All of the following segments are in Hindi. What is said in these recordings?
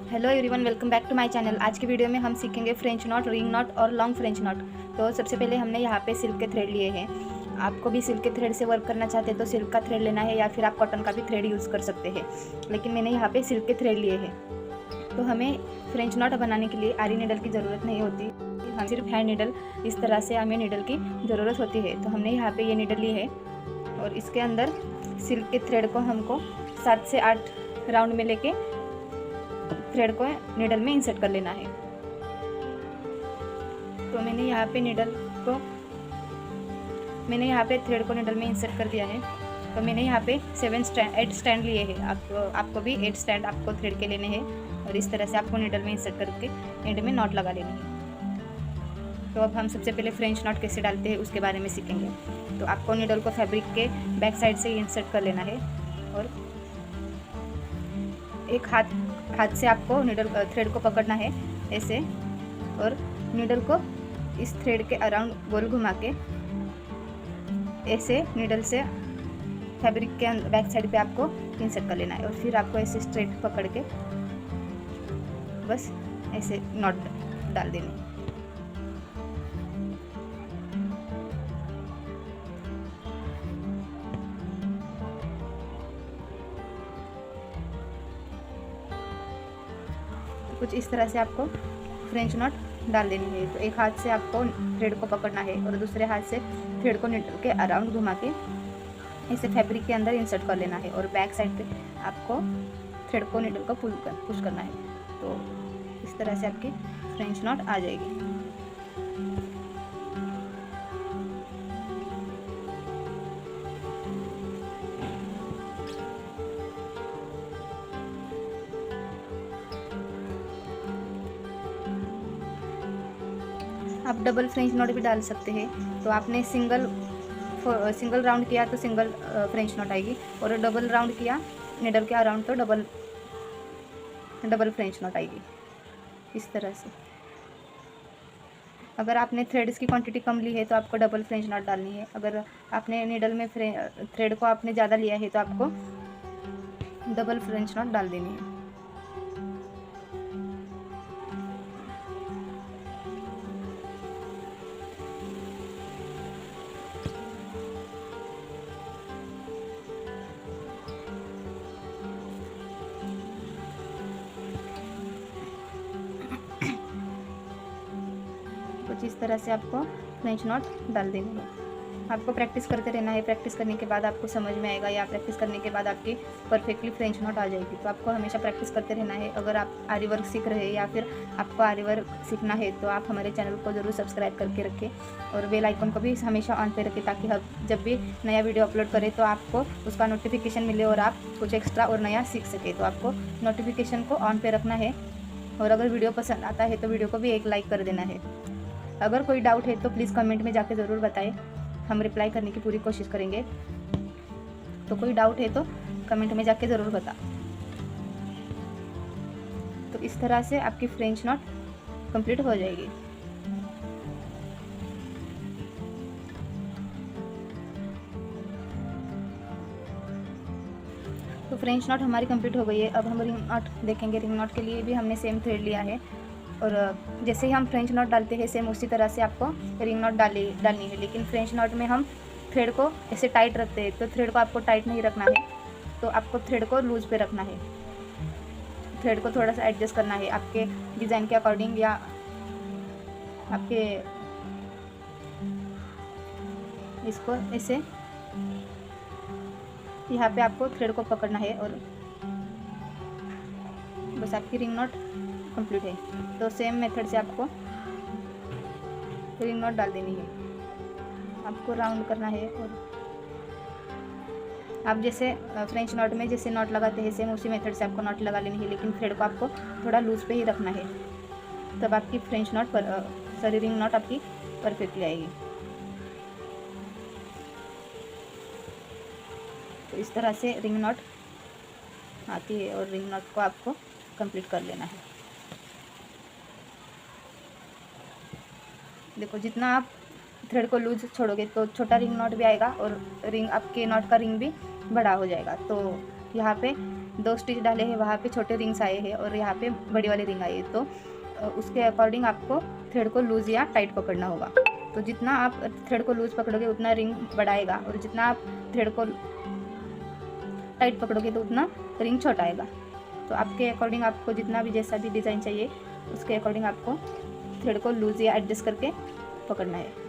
Hello everyone, welcome back to my channel. आज की वीडियो में हम सीखेंगे फ्रेंच नॉट, रिंग नॉट और लॉन्ग फ्रेंच नॉट। तो सबसे पहले हमने यहाँ पे सिल्क के थ्रेड लिए हैं। आपको भी सिल्क के थ्रेड से वर्क करना चाहते हैं तो सिल्क का थ्रेड लेना है, या फिर आप कॉटन का भी थ्रेड यूज़ कर सकते हैं, लेकिन मैंने यहाँ पे सिल्क के थ्रेड लिए हैं। तो हमें फ्रेंच नॉट बनाने के लिए आरी नीडल की ज़रूरत नहीं होती, हम सिर्फ हैंड नीडल, इस तरह से हमें नीडल की ज़रूरत होती है। तो हमने यहाँ पर ये नीडल ली है और इसके अंदर सिल्क के थ्रेड को हमको 7 से 8 राउंड में लेके थ्रेड को नीडल में इंसर्ट कर लेना है। तो मैंने यहाँ पे थ्रेड को नीडल में इंसर्ट कर दिया है। तो मैंने यहाँ पे 8 स्टैंड लिए हैं। आपको भी 8 स्टैंड आपको थ्रेड के लेने हैं और इस तरह से आपको नीडल में इंसर्ट करके एंड में नॉट लगा लेनी है। तो अब हम सबसे पहले फ्रेंच नॉट कैसे डालते हैं उसके बारे में सीखेंगे। तो आपको नीडल को फैब्रिक के बैक साइड से इंसर्ट कर लेना है और एक हाथ से आपको थ्रेड को पकड़ना है ऐसे, और नीडल को इस थ्रेड के अराउंड गोल घुमा के ऐसे नीडल से फैब्रिक के बैक साइड पे आपको इंसर्ट कर लेना है। और फिर आपको ऐसे स्ट्रेट पकड़ के बस ऐसे नॉट डाल देनी है। कुछ इस तरह से आपको फ्रेंच नॉट डाल देनी है। तो एक हाथ से आपको थ्रेड को पकड़ना है और दूसरे हाथ से थ्रेड को नीडल के अराउंड घुमा के इसे फैब्रिक के अंदर इंसर्ट कर लेना है और बैक साइड पे आपको थ्रेड को नीडल को पुश करना है। तो इस तरह से आपकी फ्रेंच नॉट आ जाएगी। आप डबल फ्रेंच नॉट भी डाल सकते हैं। तो आपने सिंगल राउंड किया तो सिंगल फ्रेंच नॉट आएगी, और डबल राउंड किया नीडल के अराउंड तो डबल फ्रेंच नॉट आएगी इस तरह से। अगर आपने थ्रेड्स की क्वांटिटी कम ली है तो आपको डबल फ्रेंच नॉट डालनी है। अगर आपने नीडल में थ्रेड को आपने ज़्यादा लिया है तो आपको डबल फ्रेंच नॉट डाल देनी है। कुछ इस तरह से आपको फ्रेंच नॉट डाल देनी है। आपको प्रैक्टिस करते रहना है। प्रैक्टिस करने के बाद आपको समझ में आएगा, या प्रैक्टिस करने के बाद आपकी परफेक्टली फ्रेंच नॉट आ जाएगी। तो आपको हमेशा प्रैक्टिस करते रहना है। अगर आप आरी वर्क सीख रहे हैं या फिर आपको आरी वर्क सीखना है तो आप हमारे चैनल को ज़रूर सब्सक्राइब करके रखें और बेल आइकन को भी हमेशा ऑन पे रखें, ताकि हम जब भी नया वीडियो अपलोड करें तो आपको उसका नोटिफिकेशन मिले और आप कुछ एक्स्ट्रा और नया सीख सकें। तो आपको नोटिफिकेशन को ऑन पे रखना है। और अगर वीडियो पसंद आता है तो वीडियो को भी एक लाइक कर देना है। अगर कोई डाउट है तो प्लीज़ कमेंट में जाके ज़रूर बताएं, हम रिप्लाई करने की पूरी कोशिश करेंगे। तो कोई डाउट है तो कमेंट में जाके ज़रूर बता। तो इस तरह से आपकी फ्रेंच नॉट कंप्लीट हो जाएगी। तो फ्रेंच नॉट हमारी कंप्लीट हो गई है। अब हम रिंग नॉट देखेंगे। रिंग नॉट के लिए भी हमने सेम थ्रेड लिया है, और जैसे ही हम फ्रेंच नॉट डालते हैं सेम उसी तरह से आपको रिंग नॉट डालनी है। लेकिन फ्रेंच नॉट में हम थ्रेड को ऐसे टाइट रखते हैं, तो थ्रेड को आपको टाइट नहीं रखना है। तो आपको थ्रेड को लूज पे रखना है। थ्रेड को थोड़ा सा एडजस्ट करना है आपके डिज़ाइन के अकॉर्डिंग, या आपके इसको ऐसे यहाँ पे आपको थ्रेड को पकड़ना है और बस आपकी रिंग नॉट कंप्लीट है। तो सेम मेथड से आपको रिंग नॉट डाल देनी है। आपको राउंड करना है और आप जैसे फ्रेंच नॉट में जैसे नॉट लगाते हैं सेम उसी मेथड से आपको नॉट लगा लेनी है, लेकिन थ्रेड को आपको थोड़ा लूज पे ही रखना है। तब आपकी फ्रेंच नॉट रिंग नॉट आपकी परफेक्टली आएगी। तो इस तरह से रिंग नॉट आती है और रिंग नॉट को आपको कंप्लीट कर लेना है। देखो, जितना आप थ्रेड को लूज छोड़ोगे तो छोटा रिंग नॉट भी आएगा और रिंग आपके नॉट का रिंग भी बड़ा हो जाएगा। तो यहाँ पे 2 स्टिच डाले हैं वहाँ पे छोटे रिंग्स आए हैं और यहाँ पे बड़ी वाली रिंग आई है। तो उसके अकॉर्डिंग आपको थ्रेड को लूज़ या टाइट पकड़ना होगा। तो जितना आप थ्रेड को लूज़ पकड़ोगे उतना रिंग बढ़ाएगा, और जितना आप थ्रेड को टाइट पकड़ोगे तो उतना रिंग छोटा आएगा। तो आपके अकॉर्डिंग आपको जितना भी जैसा भी डिज़ाइन चाहिए उसके अकॉर्डिंग आपको थ्रेड को लूज़ या एडजस्ट करके पकड़ना है।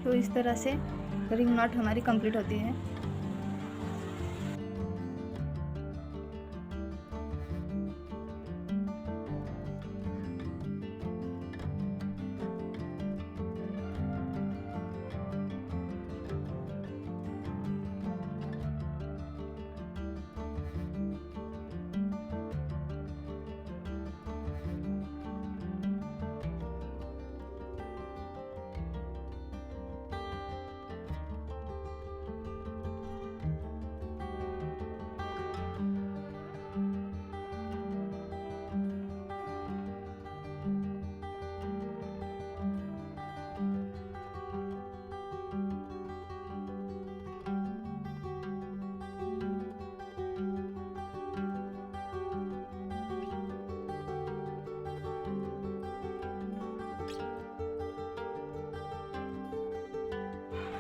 तो इस तरह से रिंग नॉट हमारी कंप्लीट होती है।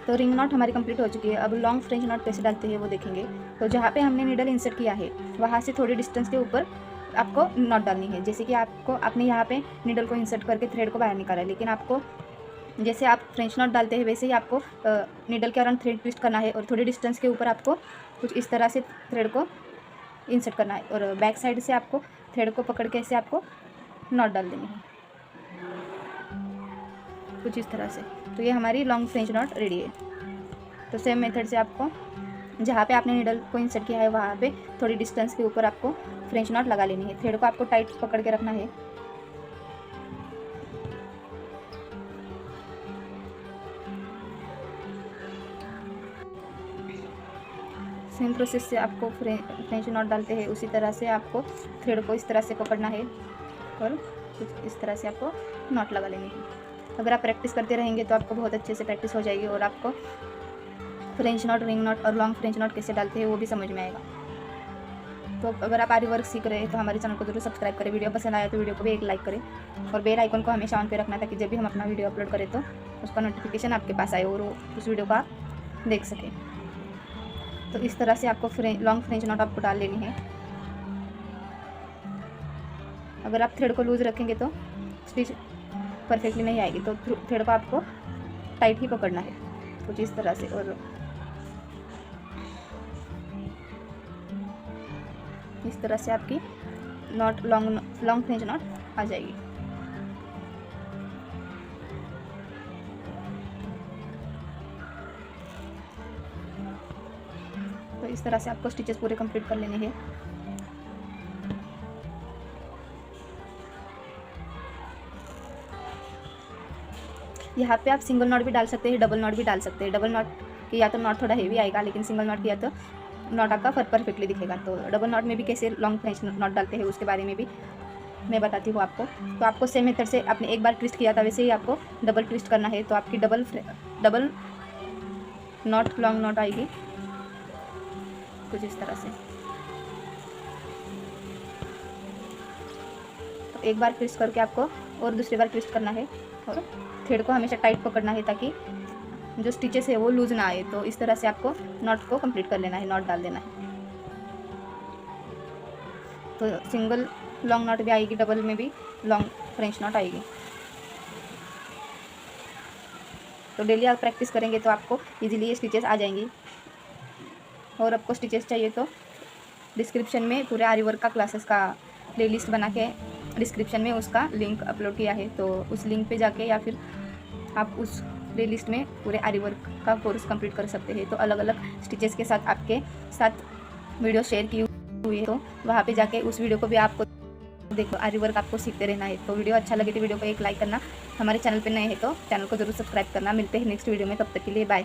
तो रिंग नॉट हमारी कंप्लीट हो चुकी है। अब लॉन्ग फ्रेंच नॉट कैसे डालते हैं वो देखेंगे। तो जहाँ पे हमने नीडल इंसर्ट किया है वहाँ से थोड़ी डिस्टेंस के ऊपर आपको नॉट डालनी है। जैसे कि आपने यहाँ पे नीडल को इंसर्ट करके थ्रेड को बाहर निकाला है, लेकिन आपको जैसे आप फ्रेंच नॉट डालते हैं वैसे ही आपको नीडल के अराउंड थ्रेड ट्विस्ट करना है, और थोड़ी डिस्टेंस के ऊपर आपको कुछ इस तरह से थ्रेड को इंसर्ट करना है, और बैक साइड से आपको थ्रेड को पकड़ के ऐसे आपको नॉट डाल देनी है कुछ इस तरह से। तो ये हमारी लॉन्ग फ्रेंच नॉट रेडी है। तो सेम मेथड से आपको जहाँ पे आपने नीडल को इंसर्ट किया है वहाँ पे थोड़ी डिस्टेंस के ऊपर आपको फ्रेंच नॉट लगा लेनी है। थ्रेड को आपको टाइट पकड़ के रखना है। सेम प्रोसेस से आपको फ्रेंच नॉट डालते हैं उसी तरह से आपको थ्रेड को इस तरह से पकड़ना है और कुछ इस तरह से आपको नॉट लगा लेनी है। अगर आप प्रैक्टिस करते रहेंगे तो आपको बहुत अच्छे से प्रैक्टिस हो जाएगी और आपको फ्रेंच नॉट, रिंग नॉट और लॉन्ग फ्रेंच नॉट कैसे डालते हैं वो भी समझ में आएगा। तो अगर आप आरी वर्क सीख रहे हैं तो हमारे चैनल को जरूर सब्सक्राइब करें। वीडियो पसंद आया तो वीडियो को भी एक लाइक करें और बेल आइकन को हमेशा ऑन पे रखना ताकि जब भी हम अपना वीडियो अपलोड करें तो उसका नोटिफिकेशन आपके पास आए और उस वीडियो को आप देख सकें। तो इस तरह से आपको लॉन्ग फ्रेंच नॉट आपको डाल लेनी है। अगर आप थ्रेड को लूज़ रखेंगे तो स्टिच परफेक्टली नहीं आएगी, तो थ्रेड को आपको टाइट ही पकड़ना है कुछ इस तरह से, और इस तरह से आपकी नॉट लॉन्ग फ्रेंच नॉट आ जाएगी। तो इस तरह से आपको स्टिचेस पूरे कंप्लीट कर लेने हैं। यहाँ पे आप सिंगल नॉट भी डाल सकते हैं, डबल नॉट भी डाल सकते हैं। डबल नॉट किया तो नॉट थोड़ा हेवी आएगा, लेकिन सिंगल नॉट किया तो नॉट आपका परफेक्टली दिखेगा। तो डबल नॉट में भी कैसे लॉन्ग फ्रेंच नॉट डालते हैं उसके बारे में भी मैं बताती हूँ आपको। तो आपको सेम मेथड से आपने एक बार ट्विस्ट किया था वैसे ही आपको डबल ट्विस्ट करना है। तो आपकी डबल नॉट लॉन्ग नॉट आएगी कुछ इस तरह से। तो एक बार ट्विस्ट करके आपको और दूसरी बार ट्विस्ट करना है और थ्रेड को हमेशा टाइट पकड़ना है ताकि जो स्टिचेस है वो लूज ना आए। तो इस तरह से आपको नॉट को कंप्लीट कर लेना है, नॉट डाल देना है। तो सिंगल लॉन्ग नॉट भी आएगी, डबल में भी लॉन्ग फ्रेंच नॉट आएगी। तो डेली आप प्रैक्टिस करेंगे तो आपको इजीली ये स्टिचेस आ जाएंगी। और आपको स्टिचेस चाहिए तो डिस्क्रिप्शन में पूरे आरी वर्क का क्लासेस का प्लेलिस्ट बना के डिस्क्रिप्शन में उसका लिंक अपलोड किया है। तो उस लिंक पे जाके या फिर आप उस प्लेलिस्ट में पूरे आरी वर्क का कोर्स कंप्लीट कर सकते हैं। तो अलग अलग स्टिचेस के साथ आपके साथ वीडियो शेयर की हुई है तो वहाँ पे जाके उस वीडियो को भी आपको देखो, आरी वर्क आपको सीखते रहना है। तो वीडियो अच्छा लगे तो वीडियो को एक लाइक करना, हमारे चैनल पे नए हैं तो चैनल को जरूर सब्सक्राइब करना। मिलते हैं नेक्स्ट वीडियो में, तब तक के लिए बाय।